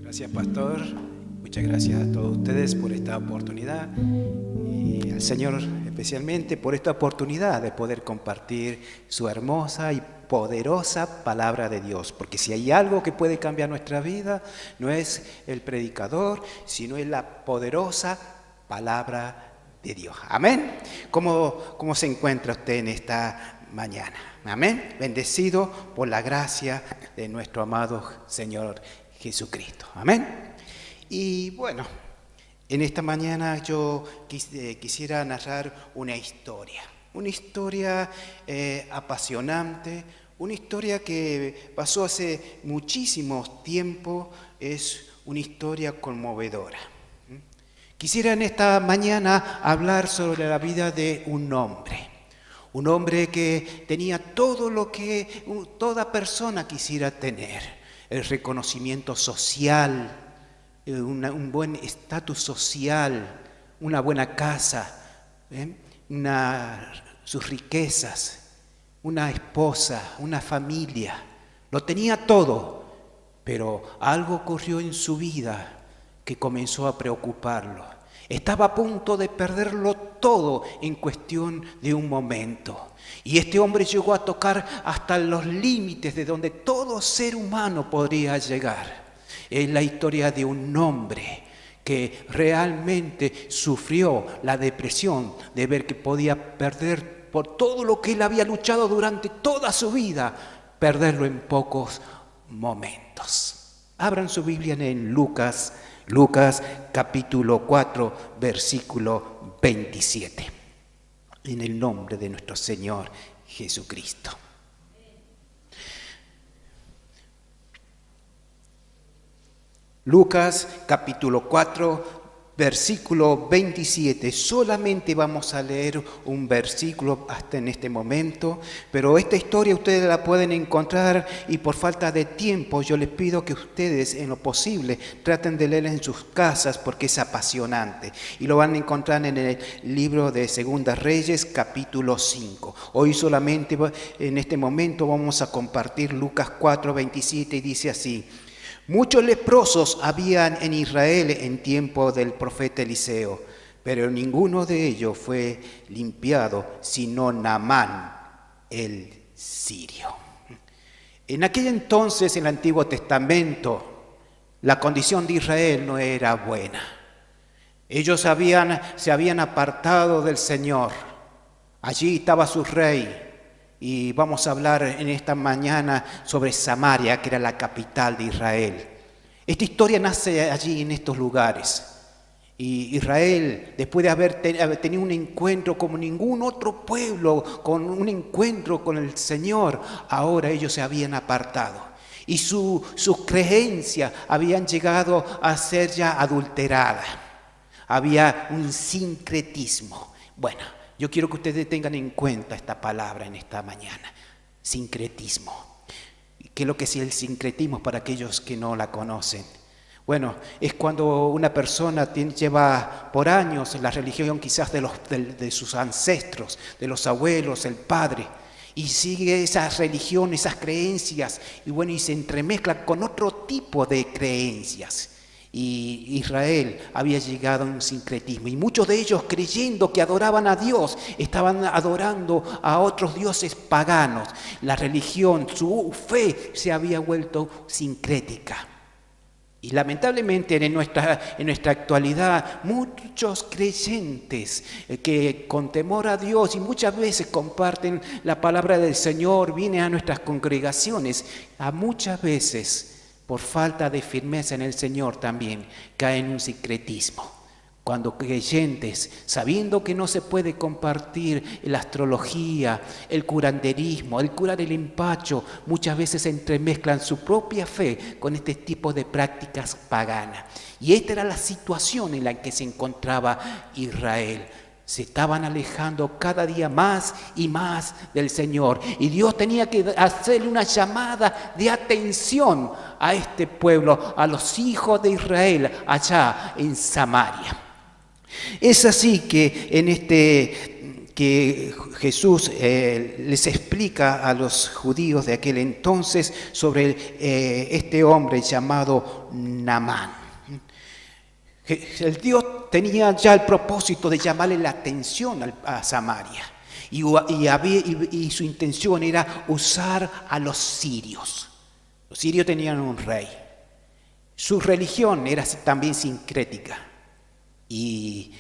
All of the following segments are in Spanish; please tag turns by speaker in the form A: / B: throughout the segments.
A: Gracias, pastor. Muchas gracias a todos ustedes por esta oportunidad y al Señor especialmente por esta oportunidad de poder compartir su hermosa y poderosa palabra de Dios. Porque si hay algo que puede cambiar nuestra vida, no es el predicador, sino es la poderosa palabra de Dios. Amén. ¿Cómo se encuentra usted en esta mañana? Amén. Bendecido por la gracia de nuestro amado Señor Jesucristo. Amén. Y bueno, en esta mañana yo quisiera narrar una historia apasionante, una historia que pasó hace muchísimo tiempo, es una historia conmovedora. Quisiera en esta mañana hablar sobre la vida de un hombre que tenía todo lo que toda persona quisiera tener: el reconocimiento social, un buen estatus social, una buena casa, sus riquezas, una esposa, una familia. Lo tenía todo, pero algo ocurrió en su vida que comenzó a preocuparlo. Estaba a punto de perderlo todo en cuestión de un momento. Y este hombre llegó a tocar hasta los límites de donde todo ser humano podría llegar. Es la historia de un hombre que realmente sufrió la depresión de ver que podía perder por todo lo que él había luchado durante toda su vida, perderlo en pocos momentos. Abran su Biblia en Lucas capítulo 4, versículo 27. En el nombre de nuestro Señor Jesucristo. Lucas capítulo 4, versículo 27. Solamente vamos a leer un versículo hasta en este momento, pero esta historia ustedes la pueden encontrar y por falta de tiempo yo les pido que ustedes en lo posible traten de leerla en sus casas porque es apasionante. Y lo van a encontrar en el libro de Segunda Reyes capítulo 5. Hoy solamente en este momento vamos a compartir Lucas 4, 27 y dice así: muchos leprosos habían en Israel en tiempo del profeta Eliseo, pero ninguno de ellos fue limpiado, sino Naamán el sirio. En aquel entonces, en el Antiguo Testamento, la condición de Israel no era buena. Ellos se habían apartado del Señor. Allí estaba su rey. Y vamos a hablar en esta mañana sobre Samaria, que era la capital de Israel. Esta historia nace allí en estos lugares. Y Israel, después de haber tenido un encuentro como ningún otro pueblo, con un encuentro con el Señor, ahora ellos se habían apartado. Y sus creencias habían llegado a ser ya adulteradas. Había un sincretismo. Bueno, yo quiero que ustedes tengan en cuenta esta palabra en esta mañana: sincretismo. ¿Qué es lo que es el sincretismo para aquellos que no la conocen? Bueno, es cuando una persona lleva por años la religión quizás de sus ancestros, de los abuelos, el padre, y sigue esa religión, esas creencias, y se entremezcla con otro tipo de creencias. Y Israel había llegado a un sincretismo, y muchos de ellos, creyendo que adoraban a Dios, estaban adorando a otros dioses paganos. La religión, su fe se había vuelto sincrética. Y lamentablemente en nuestra actualidad, muchos creyentes que con temor a Dios y muchas veces comparten la palabra del Señor, vienen a nuestras congregaciones, muchas veces por falta de firmeza en el Señor también caen en un sincretismo. Cuando creyentes, sabiendo que no se puede compartir la astrología, el curanderismo, el curar el empacho, muchas veces entremezclan su propia fe con este tipo de prácticas paganas. Y esta era la situación en la que se encontraba Israel. Se estaban alejando cada día más y más del Señor. Y Dios tenía que hacerle una llamada de atención a este pueblo, a los hijos de Israel allá en Samaria. Es así que en este que Jesús les explica a los judíos de aquel entonces sobre este hombre llamado Naamán. El Dios tenía ya el propósito de llamarle la atención a Samaria y su intención era usar a los sirios. Los sirios tenían un rey. Su religión era también sincrética y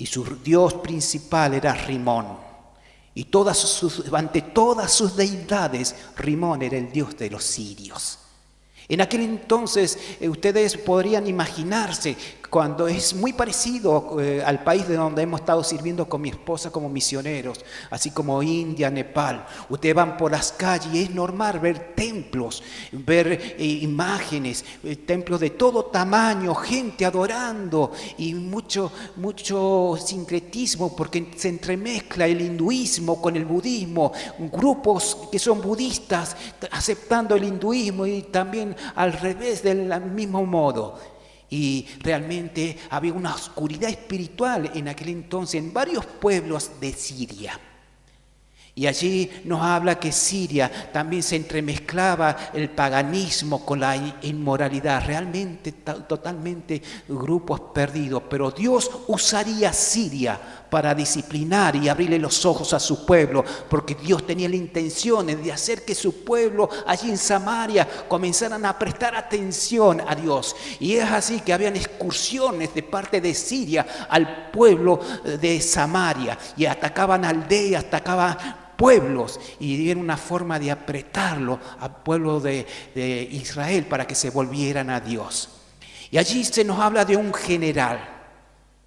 A: su dios principal era Rimón. Y ante todas sus deidades, Rimón era el dios de los sirios. En aquel entonces ustedes podrían imaginarse, cuando es muy parecido al país de donde hemos estado sirviendo con mi esposa como misioneros, así como India, Nepal. Ustedes van por las calles y es normal ver templos, ver imágenes, templos de todo tamaño, gente adorando y mucho sincretismo porque se entremezcla el hinduismo con el budismo, grupos que son budistas aceptando el hinduismo y también al revés del mismo modo. Y realmente había una oscuridad espiritual en aquel entonces en varios pueblos de Siria. Y allí nos habla que Siria también se entremezclaba el paganismo con la inmoralidad, realmente totalmente grupos perdidos. Pero Dios usaría Siria para disciplinar y abrirle los ojos a su pueblo, porque Dios tenía la intención de hacer que su pueblo allí en Samaria comenzaran a prestar atención a Dios. Y es así que habían excursiones de parte de Siria al pueblo de Samaria y atacaban aldeas, atacaban pueblos y era una forma de apretarlo al pueblo de Israel para que se volvieran a Dios. Y allí se nos habla de un general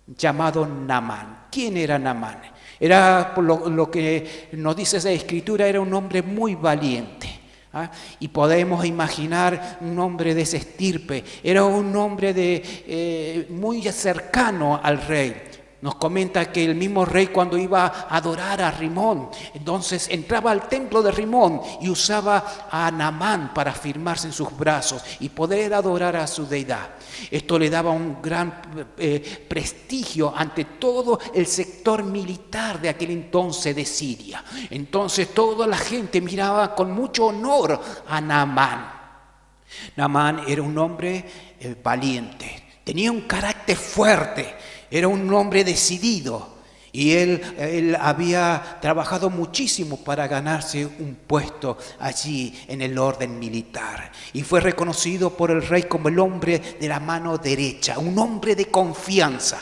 A: llamado Naamán. ¿Quién era Naamán? Era, por lo que nos dice esa escritura, era un hombre muy valiente. Y podemos imaginar un hombre de ese estirpe. Era un hombre muy cercano al rey. Nos comenta que el mismo rey cuando iba a adorar a Rimón, entonces entraba al templo de Rimón y usaba a Naamán para firmarse en sus brazos y poder adorar a su deidad. Esto le daba un gran prestigio ante todo el sector militar de aquel entonces de Siria. Entonces toda la gente miraba con mucho honor a Naamán. Naamán era un hombre valiente, tenía un carácter fuerte. Era un hombre decidido y él había trabajado muchísimo para ganarse un puesto allí en el orden militar. Y fue reconocido por el rey como el hombre de la mano derecha, un hombre de confianza.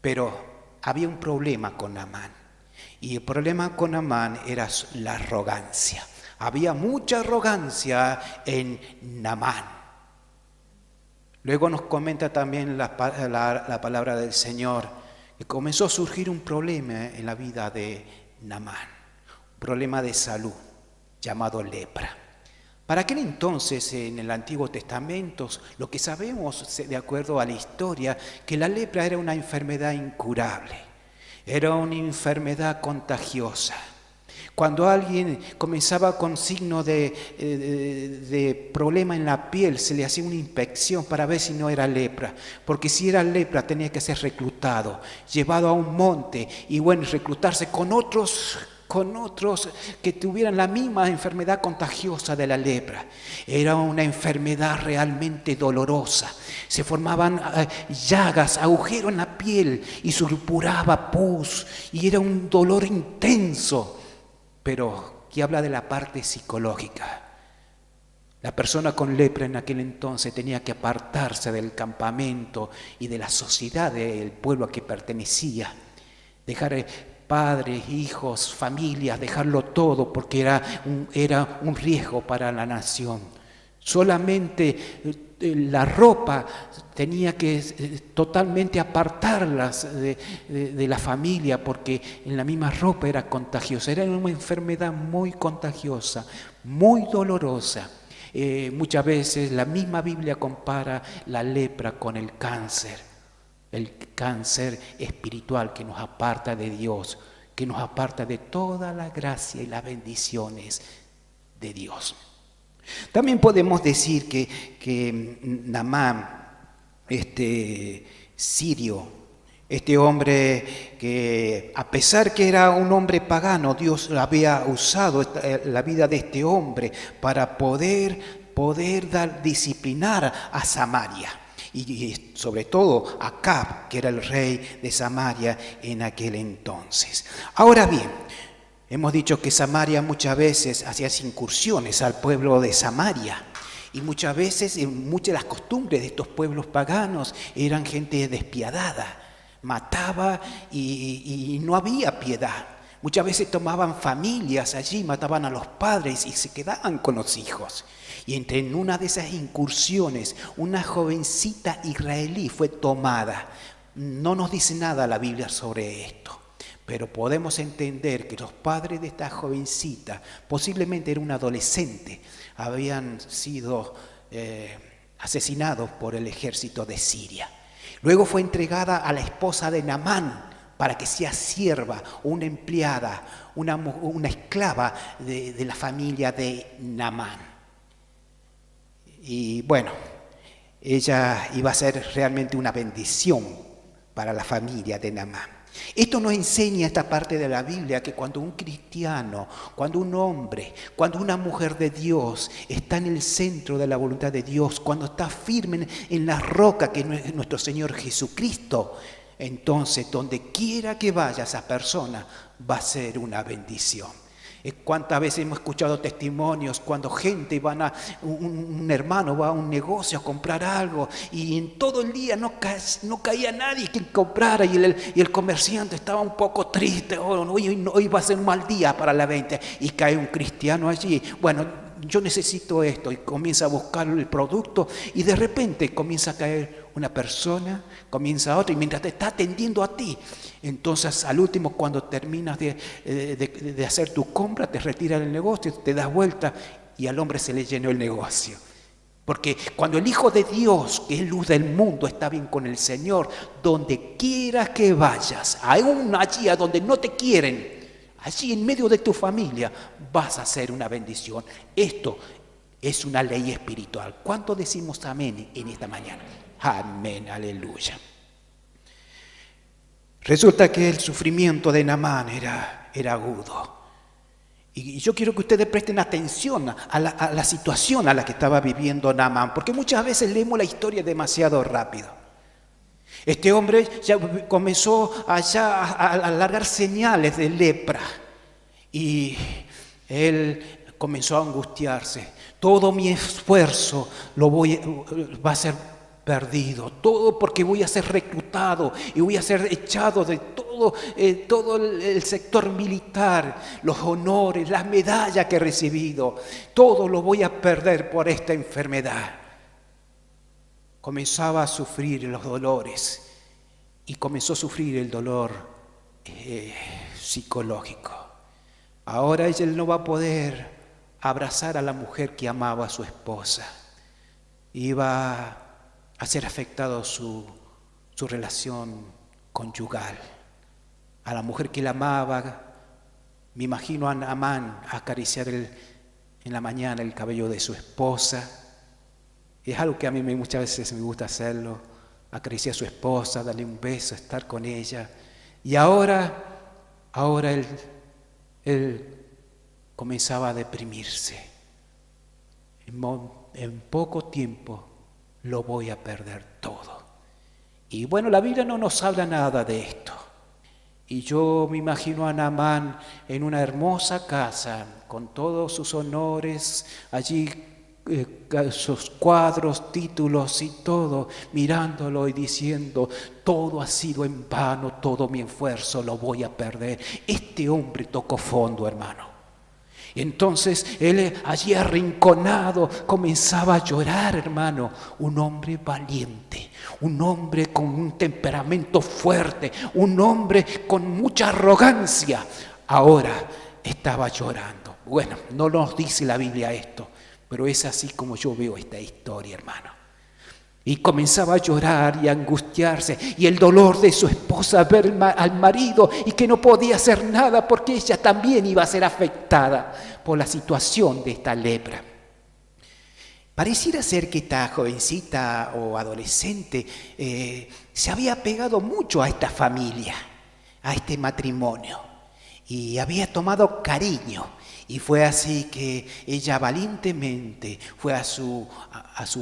A: Pero había un problema con Naamán. Y el problema con Naamán era la arrogancia. Había mucha arrogancia en Naamán. Luego nos comenta también la palabra del Señor, que comenzó a surgir un problema en la vida de Naamán, un problema de salud llamado lepra. Para aquel entonces, en el Antiguo Testamento, lo que sabemos, de acuerdo a la historia, que la lepra era una enfermedad incurable, era una enfermedad contagiosa. Cuando alguien comenzaba con signos de problema en la piel, se le hacía una inspección para ver si no era lepra. Porque si era lepra tenía que ser reclutado, llevado a un monte y reclutarse con otros que tuvieran la misma enfermedad contagiosa de la lepra. Era una enfermedad realmente dolorosa. Se formaban llagas, agujeros en la piel y supuraba pus y era un dolor intenso. Pero que habla de la parte psicológica. La persona con lepra en aquel entonces tenía que apartarse del campamento y de la sociedad del pueblo a que pertenecía. Dejar padres, hijos, familias, dejarlo todo porque era un riesgo para la nación. Solamente la ropa tenía que totalmente apartarlas de la familia porque en la misma ropa era contagiosa. Era una enfermedad muy contagiosa, muy dolorosa. Muchas veces la misma Biblia compara la lepra con el cáncer espiritual que nos aparta de Dios, que nos aparta de toda la gracia y las bendiciones de Dios. También podemos decir que Naamán, sirio, Este hombre que, a pesar que era un hombre pagano, Dios había usado la vida de este hombre para poder disciplinar a Samaria. Y sobre todo a Acab, que era el rey de Samaria en aquel entonces. Ahora bien, hemos dicho que Samaria muchas veces hacía incursiones al pueblo de Samaria. Y muchas veces, muchas de las costumbres de estos pueblos paganos eran gente despiadada. Mataba y no había piedad. Muchas veces tomaban familias allí, mataban a los padres y se quedaban con los hijos. Y en una de esas incursiones, una jovencita israelí fue tomada. No nos dice nada la Biblia sobre esto, pero podemos entender que los padres de esta jovencita, posiblemente era un adolescente, habían sido asesinados por el ejército de Siria. Luego fue entregada a la esposa de Naamán para que sea sierva, una empleada, una esclava de la familia de Naamán. Y bueno, ella iba a ser realmente una bendición para la familia de Naamán. Esto nos enseña esta parte de la Biblia, que cuando un cristiano, cuando un hombre, cuando una mujer de Dios está en el centro de la voluntad de Dios, cuando está firme en la roca que es nuestro Señor Jesucristo, entonces donde quiera que vaya esa persona va a ser una bendición. ¿Cuántas veces hemos escuchado testimonios cuando gente un hermano va a un negocio a comprar algo y en todo el día no caía nadie quien comprara y el comerciante estaba un poco triste, hoy va a ser un mal día para la venta, y cae un cristiano allí, bueno, yo necesito esto, y comienza a buscar el producto y de repente comienza a caer una persona, comienza otra, y mientras te está atendiendo a ti, entonces al último, cuando terminas de hacer tu compra, te retiras del negocio, te das vuelta y al hombre se le llenó el negocio. Porque cuando el Hijo de Dios, que es luz del mundo, está bien con el Señor, donde quiera que vayas, aún allí a donde no te quieren, allí en medio de tu familia, vas a ser una bendición. Esto es una ley espiritual. ¿Cuánto decimos amén en esta mañana? Amén, aleluya. Resulta que el sufrimiento de Naamán era agudo. Y yo quiero que ustedes presten atención a la situación a la que estaba viviendo Naamán, porque muchas veces leemos la historia demasiado rápido. Este hombre ya comenzó a largar señales de lepra y él comenzó a angustiarse. Todo mi esfuerzo va a ser perdido, todo porque voy a ser reclutado y voy a ser echado de todo el sector militar, los honores, las medallas que he recibido, todo lo voy a perder por esta enfermedad. Comenzaba a sufrir los dolores y comenzó a sufrir el dolor psicológico. Ahora él no va a poder abrazar a la mujer que amaba a su esposa. Iba a ser afectado su relación conyugal. A la mujer que la amaba, me imagino a Naamán acariciar en la mañana el cabello de su esposa. Es algo que a mí muchas veces me gusta hacerlo, acariciar a su esposa, darle un beso, estar con ella. Y ahora él comenzaba a deprimirse. En poco tiempo lo voy a perder todo. Y bueno, la Biblia no nos habla nada de esto. Y yo me imagino a Naamán en una hermosa casa, con todos sus honores, allí sus cuadros, títulos y todo, mirándolo y diciendo, todo ha sido en vano, todo mi esfuerzo lo voy a perder. Este hombre tocó fondo, hermano. Entonces él allí arrinconado comenzaba a llorar, hermano. Un hombre valiente, un hombre con un temperamento fuerte, un hombre con mucha arrogancia. Ahora estaba llorando. Bueno, no nos dice la Biblia esto, pero es así como yo veo esta historia, hermano. Y comenzaba a llorar y a angustiarse, y el dolor de su esposa ver al marido y que no podía hacer nada porque ella también iba a ser afectada por la situación de esta lepra. Pareciera ser que esta jovencita o adolescente se había pegado mucho a esta familia, a este matrimonio, y había tomado cariño. Y fue así que ella valientemente fue a su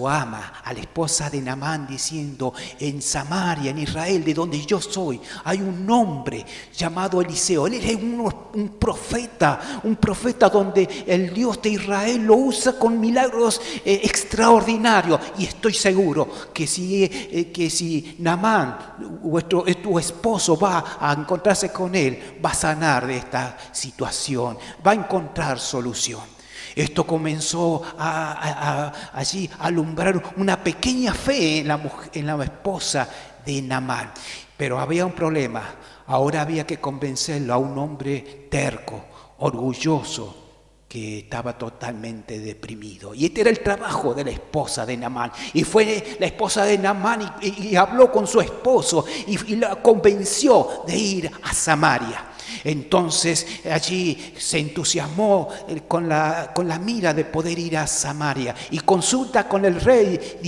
A: ama, a la esposa de Naamán, diciendo: en Samaria, en Israel, de donde yo soy, hay un hombre llamado Eliseo. Él es un profeta donde el Dios de Israel lo usa con milagros extraordinarios. Y estoy seguro que si Naamán, tu esposo, va a encontrarse con él, va a sanar de esta situación, va a encontrar solución. Esto comenzó allí a alumbrar una pequeña fe en la esposa de Naamán. Pero había un problema. Ahora había que convencerlo a un hombre terco, orgulloso, que estaba totalmente deprimido. Y este era el trabajo de la esposa de Naamán. Y fue la esposa de Naamán y habló con su esposo y la convenció de ir a Samaria. Entonces allí se entusiasmó con la mira de poder ir a Samaria y consulta con el rey,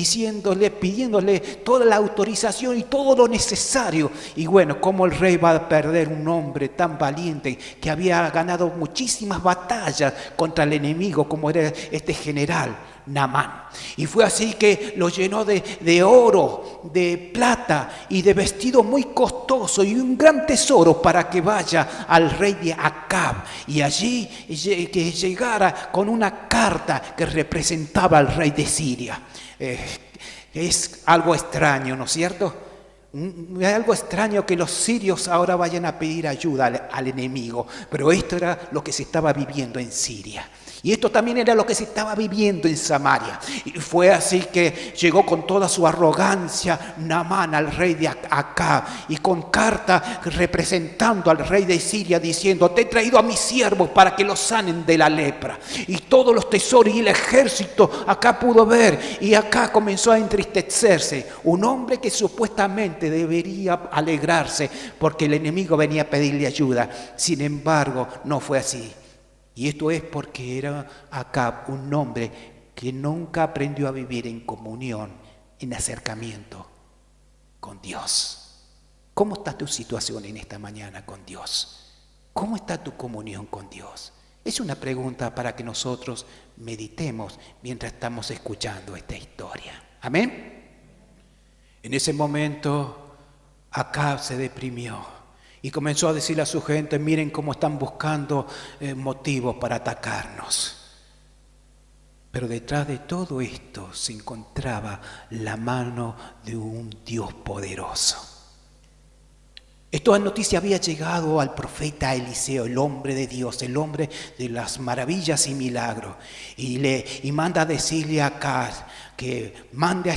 A: pidiéndole toda la autorización y todo lo necesario. Y bueno, ¿cómo el rey va a perder un hombre tan valiente que había ganado muchísimas batallas contra el enemigo, como era este general Naamán? Y fue así que lo llenó de oro, de plata y de vestido muy costoso y un gran tesoro para que vaya al rey de Acab, y allí que llegara con una carta que representaba al rey de Siria. Es algo extraño, ¿no es cierto? Es algo extraño que los sirios ahora vayan a pedir ayuda al enemigo, pero esto era lo que se estaba viviendo en Siria. Y esto también era lo que se estaba viviendo en Samaria. Y fue así que llegó con toda su arrogancia Naamán al rey de Acab, y con carta representando al rey de Siria, diciendo: te he traído a mis siervos para que los sanen de la lepra. Y todos los tesoros y el ejército acá pudo ver, y acá comenzó a entristecerse. Un hombre que supuestamente debería alegrarse porque el enemigo venía a pedirle ayuda. Sin embargo, no fue así. Y esto es porque era Acab un hombre que nunca aprendió a vivir en comunión, en acercamiento con Dios. ¿Cómo está tu situación en esta mañana con Dios? ¿Cómo está tu comunión con Dios? Es una pregunta para que nosotros meditemos mientras estamos escuchando esta historia. ¿Amén? En ese momento Acab se deprimió y comenzó a decirle a su gente: miren cómo están buscando motivos para atacarnos. Pero detrás de todo esto se encontraba la mano de un Dios poderoso. Esta noticia había llegado al profeta Eliseo, el hombre de Dios, el hombre de las maravillas y milagros. Y manda a decirle a Acab que mande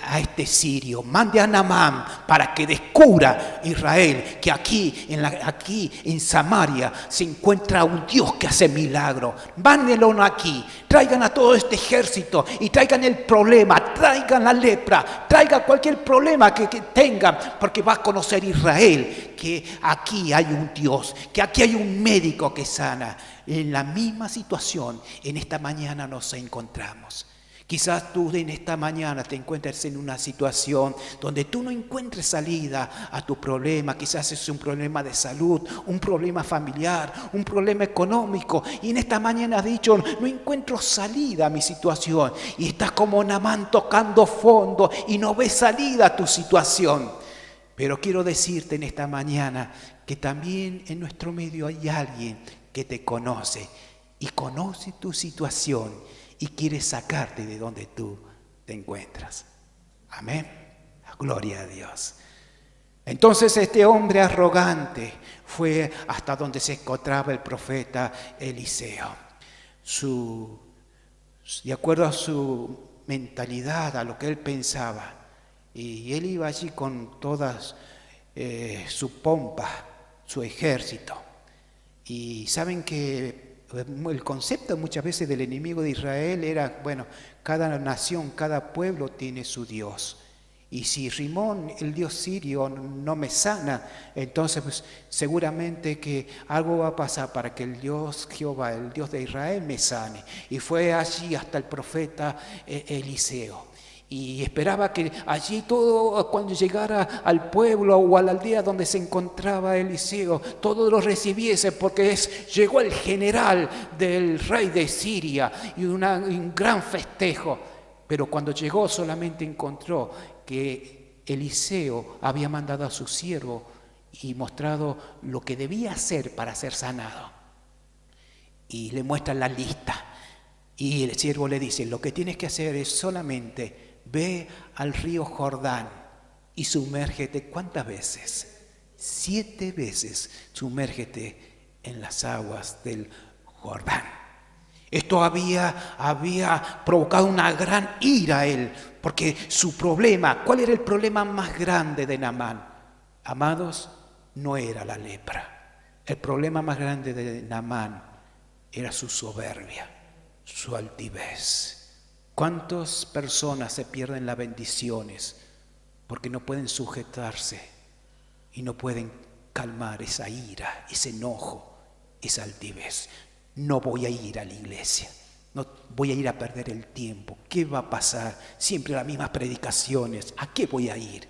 A: a este sirio, mande a Naamán para que descubra Israel que aquí en Samaria se encuentra un Dios que hace milagros. Mándenlo aquí, traigan a todo este ejército y traigan el problema, traigan la lepra, traigan cualquier problema que tengan, porque va a conocer Israel que aquí hay un Dios, que aquí hay un médico que sana. En la misma situación en esta mañana nos encontramos. Quizás tú en esta mañana te encuentres en una situación donde tú no encuentres salida a tu problema. Quizás es un problema de salud, un problema familiar, un problema económico. Y en esta mañana has dicho: no encuentro salida a mi situación. Y estás como Naamán tocando fondo y no ves salida a tu situación. Pero quiero decirte en esta mañana que también en nuestro medio hay alguien que te conoce y conoce tu situación y quiere sacarte de donde tú te encuentras. Amén. Gloria a Dios. Entonces este hombre arrogante fue hasta donde se encontraba el profeta Eliseo. De acuerdo a su mentalidad, a lo que él pensaba, y él iba allí con toda su pompa, su ejército. Y saben que el concepto muchas veces del enemigo de Israel era, bueno, cada nación, cada pueblo tiene su Dios. Y si Rimón, el dios sirio, no me sana, entonces pues, seguramente que algo va a pasar para que el Dios Jehová, el Dios de Israel, me sane. Y fue allí hasta el profeta Eliseo. Y esperaba que allí todo, cuando llegara al pueblo o a la aldea donde se encontraba Eliseo, todo lo recibiese, porque llegó el general del rey de Siria y un gran festejo. Pero cuando llegó solamente encontró que Eliseo había mandado a su siervo y mostrado lo que debía hacer para ser sanado. Y le muestra la lista. Y el siervo le dice, lo que tienes que hacer es solamente ve al río Jordán y sumérgete. ¿Cuántas veces? 7 veces sumérgete en las aguas del Jordán. Esto había provocado una gran ira a él, porque su problema, ¿cuál era el problema más grande de Naamán? Amados, no era la lepra. El problema más grande de Naamán era su soberbia, su altivez. ¿Cuántas personas se pierden las bendiciones porque no pueden sujetarse y no pueden calmar esa ira, ese enojo, esa altivez? No voy a ir a la iglesia, no voy a ir a perder el tiempo. ¿Qué va a pasar? Siempre las mismas predicaciones. ¿A qué voy a ir?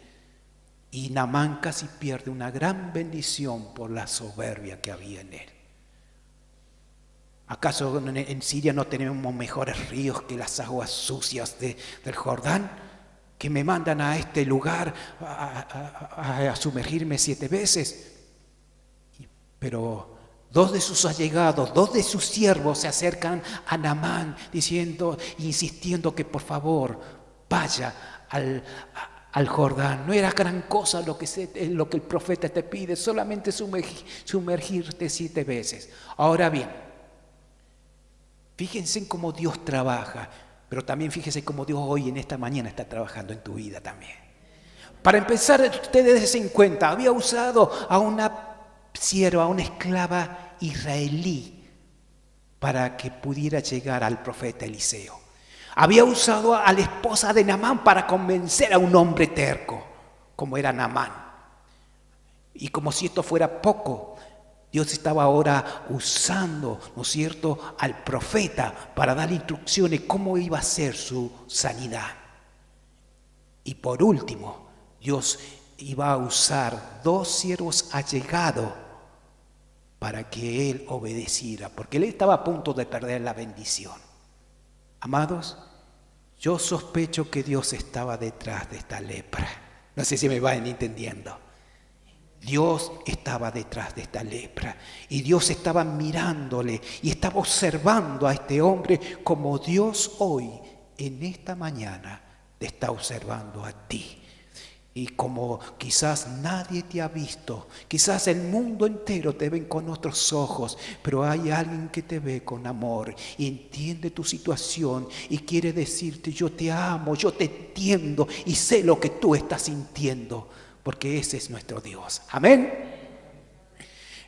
A: Y Naamán casi pierde una gran bendición por la soberbia que había en él. ¿Acaso en Siria no tenemos mejores ríos que las aguas sucias del Jordán? Que me mandan a este lugar a sumergirme 7 veces. Pero 2 de sus allegados, 2 de sus siervos se acercan a Naamán insistiendo que por favor vaya al Jordán. No era gran cosa lo que el profeta te pide, solamente sumergirte 7 veces. Ahora bien, fíjense en cómo Dios trabaja, pero también fíjense cómo Dios hoy en esta mañana está trabajando en tu vida también. Para empezar, ustedes se den cuenta, había usado a una sierva, a una esclava israelí para que pudiera llegar al profeta Eliseo. Había usado a la esposa de Naamán para convencer a un hombre terco, como era Naamán. Y como si esto fuera poco, Dios estaba ahora usando, ¿no es cierto?, al profeta para dar instrucciones cómo iba a ser su sanidad. Y por último, Dios iba a usar 2 siervos allegados para que él obedeciera, porque él estaba a punto de perder la bendición. Amados, yo sospecho que Dios estaba detrás de esta lepra. No sé si me van entendiendo. Dios estaba detrás de esta lepra y Dios estaba mirándole y estaba observando a este hombre como Dios hoy, en esta mañana, te está observando a ti. Y como quizás nadie te ha visto, quizás el mundo entero te ve con otros ojos, pero hay alguien que te ve con amor y entiende tu situación y quiere decirte, yo te amo, yo te entiendo y sé lo que tú estás sintiendo, porque ese es nuestro Dios. Amén.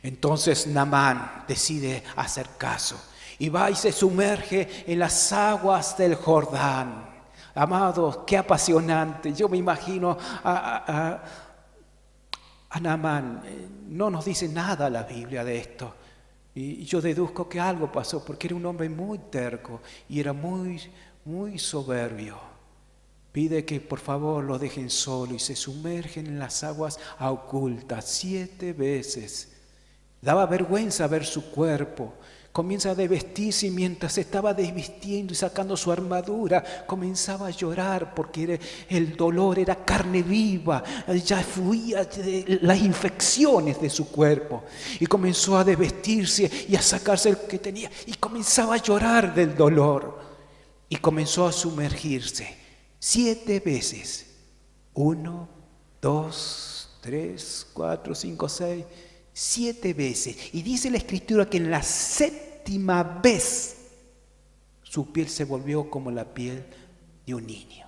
A: Entonces Naamán decide hacer caso y va y se sumerge en las aguas del Jordán. Amados, qué apasionante. Yo me imagino a Naamán. No nos dice nada la Biblia de esto. Y yo deduzco que algo pasó porque era un hombre muy terco y era muy, muy soberbio. Pide que por favor lo dejen solo y se sumergen en las aguas ocultas 7 veces. Daba vergüenza ver su cuerpo. Comienza a desvestirse y mientras estaba desvistiendo y sacando su armadura, comenzaba a llorar porque el dolor era carne viva, ya fluía de las infecciones de su cuerpo. Y comenzó a desvestirse y a sacarse el que tenía y comenzaba a llorar del dolor. Y comenzó a sumergirse 7 veces. 1, 2, 3, 4, 5, 6... 7 veces. Y dice la Escritura que en la 7ª vez su piel se volvió como la piel de un niño.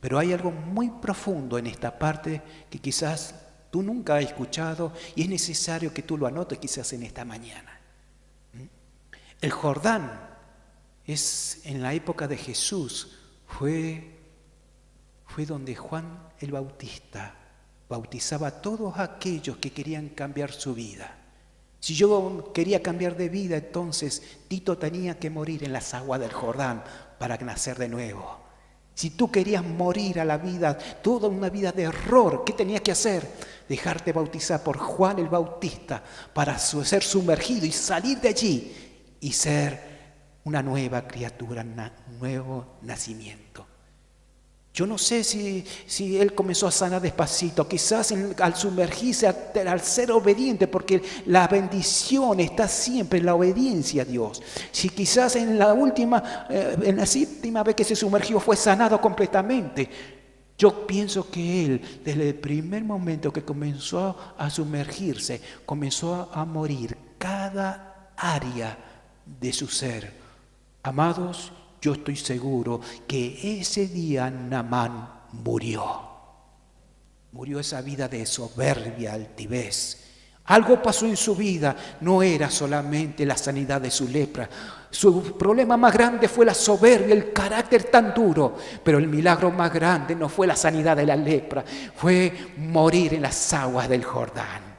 A: Pero hay algo muy profundo en esta parte que quizás tú nunca has escuchado y es necesario que tú lo anotes quizás en esta mañana. El Jordán en la época de Jesús fue fue donde Juan el Bautista bautizaba a todos aquellos que querían cambiar su vida. Si yo quería cambiar de vida, entonces Tito tenía que morir en las aguas del Jordán para nacer de nuevo. Si tú querías morir a la vida, toda una vida de error, ¿qué tenías que hacer? Dejarte bautizar por Juan el Bautista para ser sumergido y salir de allí y ser una nueva criatura, un nuevo nacimiento. Yo no sé si él comenzó a sanar despacito, quizás al sumergirse, al ser obediente, porque la bendición está siempre en la obediencia a Dios. Si quizás en la última vez que se sumergió fue sanado completamente. Yo pienso que él, desde el primer momento que comenzó a sumergirse, comenzó a morir cada área de su ser. Amados, yo estoy seguro que ese día Naamán murió. Murió esa vida de soberbia, altivez. Algo pasó en su vida, no era solamente la sanidad de su lepra. Su problema más grande fue la soberbia, el carácter tan duro. Pero el milagro más grande no fue la sanidad de la lepra, fue morir en las aguas del Jordán.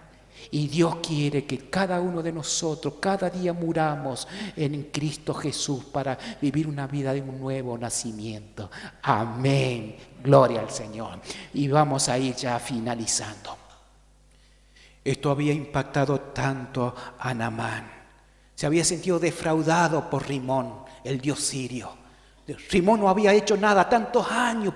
A: Y Dios quiere que cada uno de nosotros, cada día muramos en Cristo Jesús para vivir una vida de un nuevo nacimiento. Amén. Gloria al Señor. Y vamos a ir ya finalizando. Esto había impactado tanto a Naamán. Se había sentido defraudado por Rimón, el dios sirio. Rimón no había hecho nada, tantos años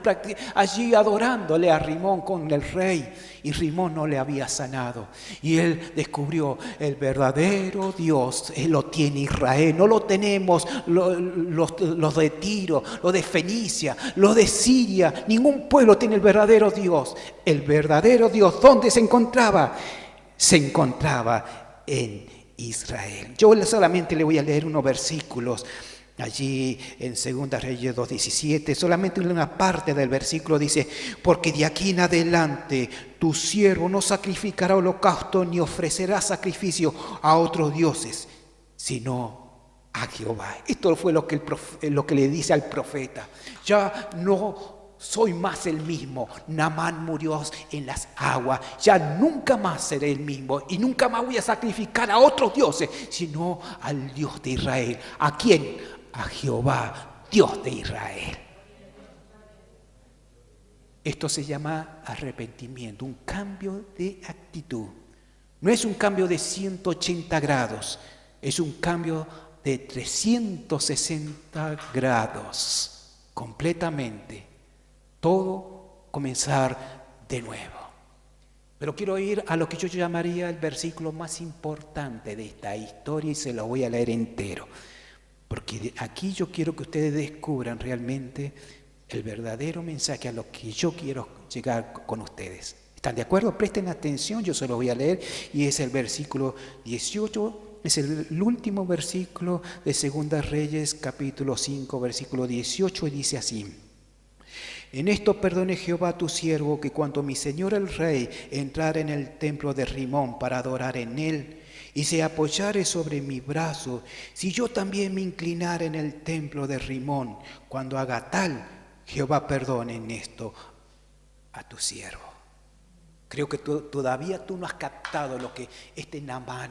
A: allí adorándole a Rimón con el rey, y Rimón no le había sanado. Y él descubrió el verdadero Dios, él lo tiene Israel, no lo tenemos los de Tiro, los de Fenicia, los de Siria, ningún pueblo tiene el verdadero Dios. El verdadero Dios, ¿dónde se encontraba? Se encontraba en Israel. Yo solamente le voy a leer unos versículos. Allí en 2 Reyes 2:17, solamente una parte del versículo dice: porque de aquí en adelante tu siervo no sacrificará holocausto ni ofrecerá sacrificio a otros dioses, sino a Jehová. Esto fue lo que le dice al profeta. Ya no soy más el mismo. Naamán murió en las aguas. Ya nunca más seré el mismo. Y nunca más voy a sacrificar a otros dioses, sino al Dios de Israel. ¿A quién? A Jehová, Dios de Israel. Esto se llama arrepentimiento, un cambio de actitud. No es un cambio de 180 grados, es un cambio de 360 grados, completamente. Todo comenzar de nuevo. Pero quiero ir a lo que yo llamaría el versículo más importante de esta historia y se lo voy a leer entero. Porque aquí yo quiero que ustedes descubran realmente el verdadero mensaje a lo que yo quiero llegar con ustedes. ¿Están de acuerdo? Presten atención, yo se lo voy a leer y es el versículo 18, es el último versículo de 2 Reyes capítulo 5, versículo 18 y dice así: en esto perdone Jehová tu siervo, que cuando mi señor el rey entrara en el templo de Rimón para adorar en él, y se apoyare sobre mi brazo, si yo también me inclinara en el templo de Rimón, cuando haga tal, Jehová perdone en esto a tu siervo. Creo que todavía tú no has captado lo que este Naamán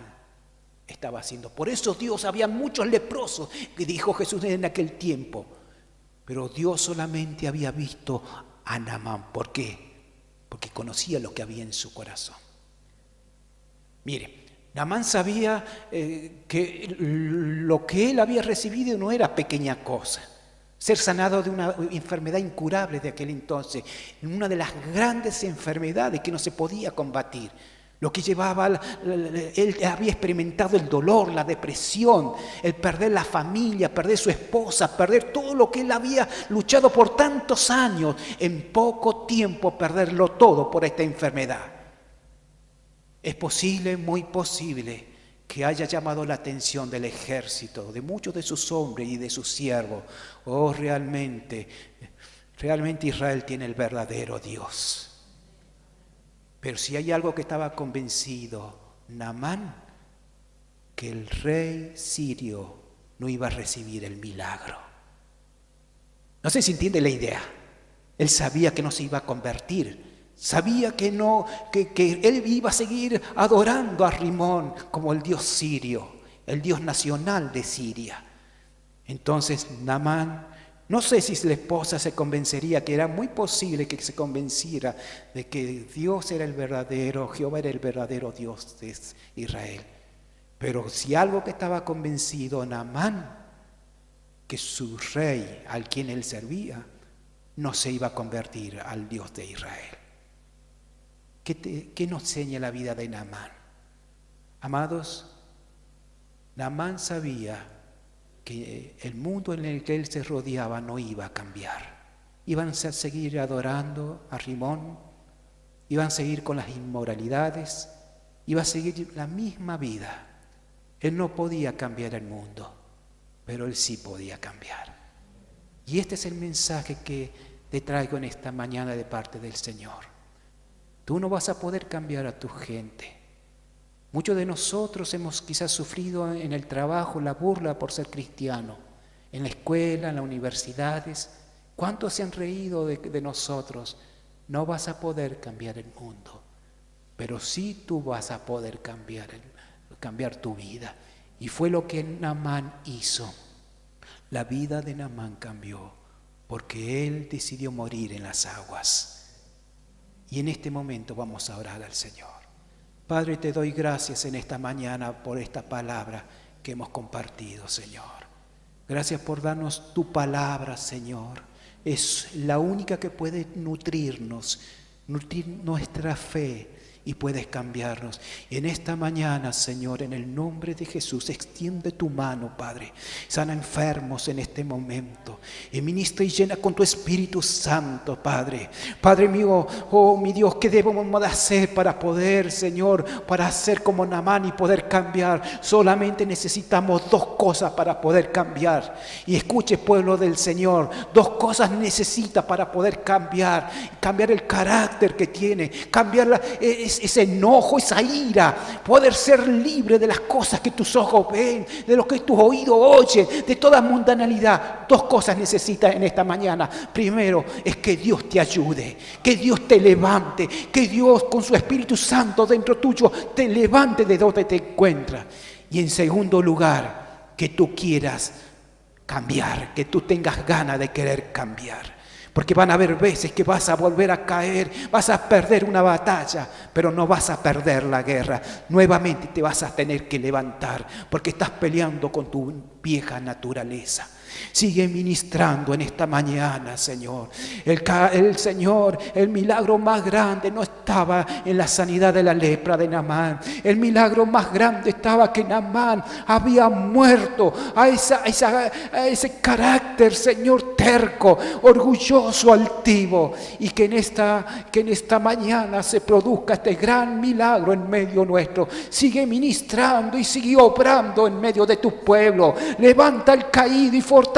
A: estaba haciendo. Por eso Dios, había muchos leprosos, que dijo Jesús en aquel tiempo. Pero Dios solamente había visto a Naamán. ¿Por qué? Porque conocía lo que había en su corazón. Mire, Naamán sabía que lo que él había recibido no era pequeña cosa. Ser sanado de una enfermedad incurable de aquel entonces, una de las grandes enfermedades que no se podía combatir. Lo que llevaba, él había experimentado el dolor, la depresión, el perder la familia, perder su esposa, perder todo lo que él había luchado por tantos años, en poco tiempo perderlo todo por esta enfermedad. Es posible, muy posible, que haya llamado la atención del ejército, de muchos de sus hombres y de sus siervos. Oh, realmente Israel tiene el verdadero Dios. Pero si hay algo que estaba convencido Naamán, que el rey sirio no iba a recibir el milagro. No sé si entiende la idea. Él sabía que no se iba a convertir. Sabía que él iba a seguir adorando a Rimón como el dios sirio, el dios nacional de Siria. Entonces Naamán, no sé si la esposa se convencería, que era muy posible que se convenciera de que Dios era el verdadero, Jehová era el verdadero Dios de Israel. Pero si algo que estaba convencido Naamán, que su rey, al quien él servía, no se iba a convertir al Dios de Israel. ¿Qué nos enseña la vida de Naamán? Amados, Naamán sabía que el mundo en el que él se rodeaba no iba a cambiar. Iban a seguir adorando a Rimón, iban a seguir con las inmoralidades, iba a seguir la misma vida. Él no podía cambiar el mundo, pero él sí podía cambiar. Y este es el mensaje que te traigo en esta mañana de parte del Señor. Tú no vas a poder cambiar a tu gente. Muchos de nosotros hemos quizás sufrido en el trabajo la burla por ser cristiano, en la escuela, en las universidades. ¿Cuántos se han reído de nosotros? No vas a poder cambiar el mundo, pero sí tú vas a poder cambiar tu vida. Y fue lo que Naamán hizo. La vida de Naamán cambió porque él decidió morir en las aguas. Y en este momento vamos a orar al Señor. Padre, te doy gracias en esta mañana por esta palabra que hemos compartido, Señor. Gracias por darnos tu palabra, Señor. Es la única que puede nutrir nuestra fe y puedes cambiarnos. En esta mañana, Señor, en el nombre de Jesús, extiende tu mano, Padre. Sana enfermos en este momento. Y ministra y llena con tu Espíritu Santo, Padre. Padre mío, oh mi Dios, ¿qué debemos hacer para poder, Señor, para ser como Naamán y poder cambiar? Solamente necesitamos dos cosas para poder cambiar. Y escuche, pueblo del Señor, dos cosas necesita para poder cambiar. Cambiar el carácter que tiene, cambiar ese enojo, esa ira, poder ser libre de las cosas que tus ojos ven, de lo que tus oídos oyen, de toda mundanalidad. Dos cosas necesitas en esta mañana. Primero es que Dios te ayude, que Dios te levante, que Dios con su Espíritu Santo dentro tuyo te levante de donde te encuentras. Y en segundo lugar, que tú quieras cambiar, que tú tengas ganas de querer cambiar. Porque van a haber veces que vas a volver a caer, vas a perder una batalla, pero no vas a perder la guerra. Nuevamente te vas a tener que levantar, porque estás peleando con tu vieja naturaleza. Sigue ministrando en esta mañana, Señor. El Señor, el milagro más grande no estaba en la sanidad de la lepra de Naamán. El milagro más grande estaba que Naamán había muerto a ese carácter, Señor, terco, orgulloso, altivo. Y que en esta mañana se produzca este gran milagro en medio nuestro. Sigue ministrando y sigue obrando en medio de tu pueblo. Levanta al caído y fortalece.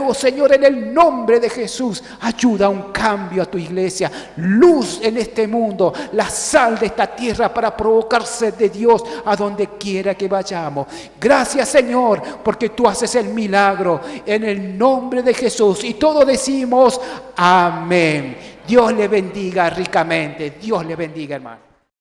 A: Oh Señor, en el nombre de Jesús, ayuda a un cambio a tu iglesia. Luz en este mundo, la sal de esta tierra para provocarse de Dios a donde quiera que vayamos. Gracias, Señor, porque tú haces el milagro en el nombre de Jesús. Y todos decimos amén. Dios le bendiga ricamente. Dios le bendiga, hermano.